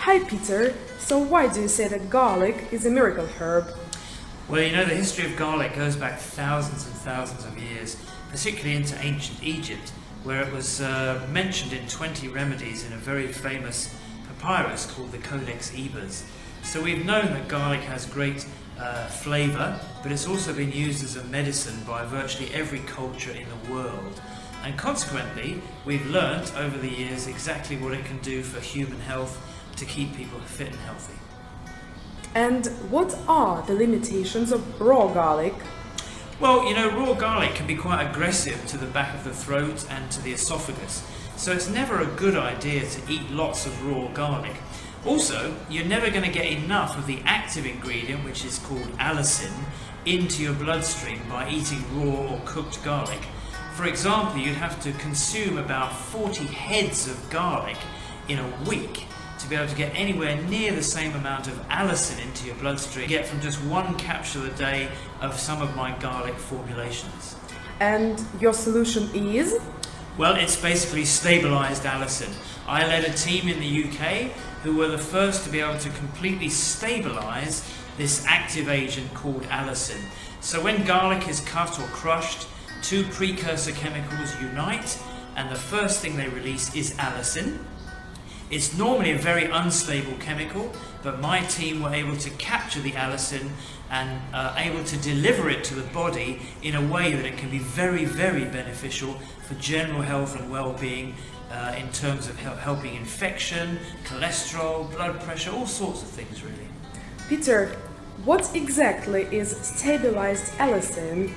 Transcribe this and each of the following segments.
Hi Peter, so why do you say that garlic is a miracle herb? Well, you know, the history of garlic goes back thousands and thousands of years, particularly into ancient Egypt, where it was mentioned in 20 remedies in a very famous papyrus called the Codex Hba1c. So we've known that garlic has great flavour, but it's also been used as a medicine by virtually every culture in the world. And consequently, we've learnt over the years exactly what it can do for human health to keep people fit and healthy. And what are the limitations of raw garlic? Well, you know, raw garlic can be quite aggressive to the back of the throat and to the esophagus, so it's never a good idea to eat lots of raw garlic. Also, you're never going to get enough of the active ingredient, which is called allicin, into your bloodstream by eating raw or cooked garlic. For example, you'd have to consume about 40 heads of garlic in a week to be able to get anywhere near the same amount of allicin into your bloodstream you get from just one capsule a day of some of my garlic formulations. And your solution is? Well, it's basically stabilised allicin. I led a team in the UK who were the first to be able to completely stabilise this active agent called allicin. So when garlic is cut or crushed, two precursor chemicals unite, and the first thing they release is allicin. It's normally a very unstable chemical, but my team were able to capture the allicin and able to deliver it to the body in a way that it can be very, very beneficial for general health and well-being in terms of helping infection, cholesterol, blood pressure, all sorts of things really. Peter, what exactly is stabilized allicin?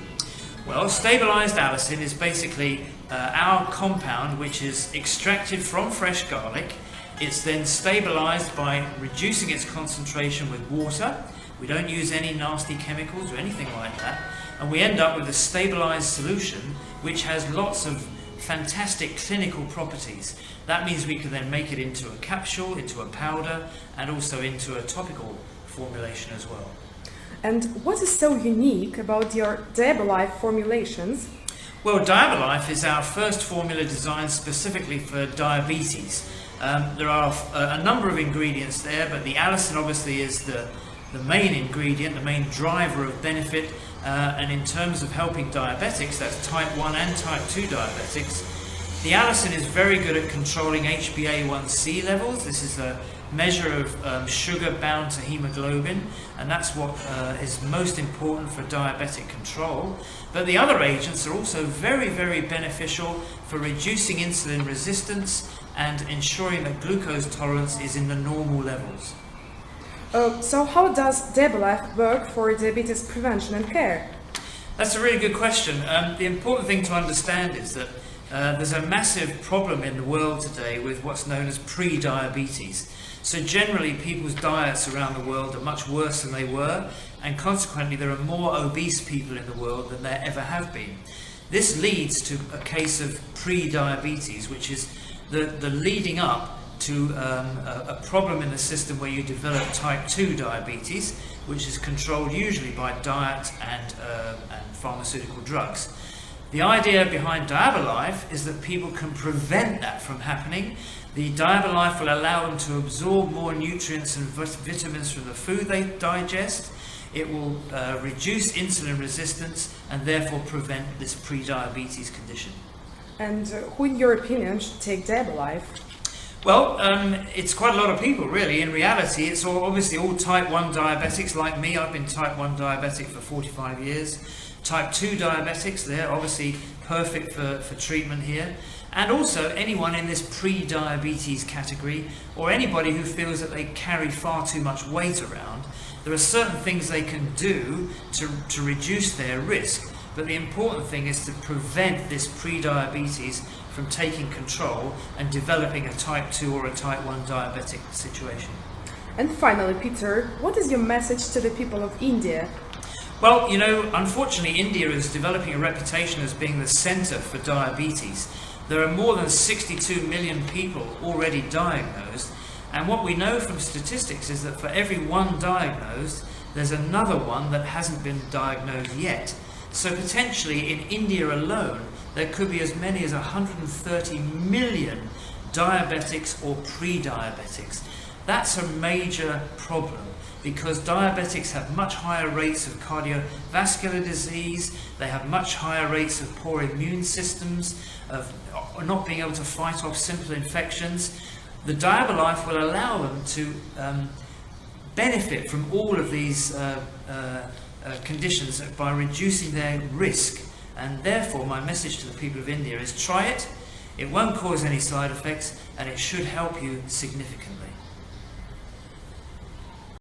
Well, stabilised allicin is basically our compound which is extracted from fresh garlic. It's then stabilised by reducing its concentration with water. We don't use any nasty chemicals or anything like that. And we end up with a stabilised solution which has lots of fantastic clinical properties. That means we can then make it into a capsule, into a powder, and also into a topical formulation as well. And what is so unique about your Diabalife formulations? Well, Diabalife is our first formula designed specifically for diabetes. There are a number of ingredients there, but the allicin obviously is the main ingredient, the main driver of benefit, and in terms of helping diabetics, that's type 1 and type 2 diabetics, the allicin is very good at controlling Hba1c levels. This is a measure of sugar bound to hemoglobin, and that's what is most important for diabetic control. But the other agents are also very, very beneficial for reducing insulin resistance and ensuring that glucose tolerance is in the normal levels. So how does Diabalife work for diabetes prevention and care? That's a really good question. The important thing to understand is that there's a massive problem in the world today with what's known as pre-diabetes. So generally people's diets around the world are much worse than they were, and consequently there are more obese people in the world than there ever have been. This leads to a case of pre-diabetes, which is the leading up to a problem in the system where you develop type 2 diabetes, which is controlled usually by diet and pharmaceutical drugs. The idea behind Diabalife is that people can prevent that from happening. The Diabalife will allow them to absorb more nutrients and vitamins from the food they digest. It will reduce insulin resistance and therefore prevent this pre-diabetes condition. And who, in your opinion, should take Diabalife? Well, it's quite a lot of people really. In reality, it's obviously all type 1 diabetics like me. I've been type 1 diabetic for 45 years. Type 2 diabetics, they're obviously perfect for treatment here. And also anyone in this pre-diabetes category, or anybody who feels that they carry far too much weight around. There are certain things they can do to reduce their risk, but the important thing is to prevent this pre-diabetes from taking control and developing a type 2 or a type 1 diabetic situation. And finally, Peter, what is your message to the people of India? Well, you know, unfortunately India is developing a reputation as being the centre for diabetes. There are more than 62 million people already diagnosed, and what we know from statistics is that for every one diagnosed, there's another one that hasn't been diagnosed yet. So potentially in India alone, there could be as many as 130 million diabetics or pre-diabetics. That's a major problem, because diabetics have much higher rates of cardiovascular disease, they have much higher rates of poor immune systems, of not being able to fight off simple infections. The Diabalife will allow them to benefit from all of these conditions by reducing their risk. And therefore my message to the people of India is try it, it won't cause any side effects, and it should help you significantly.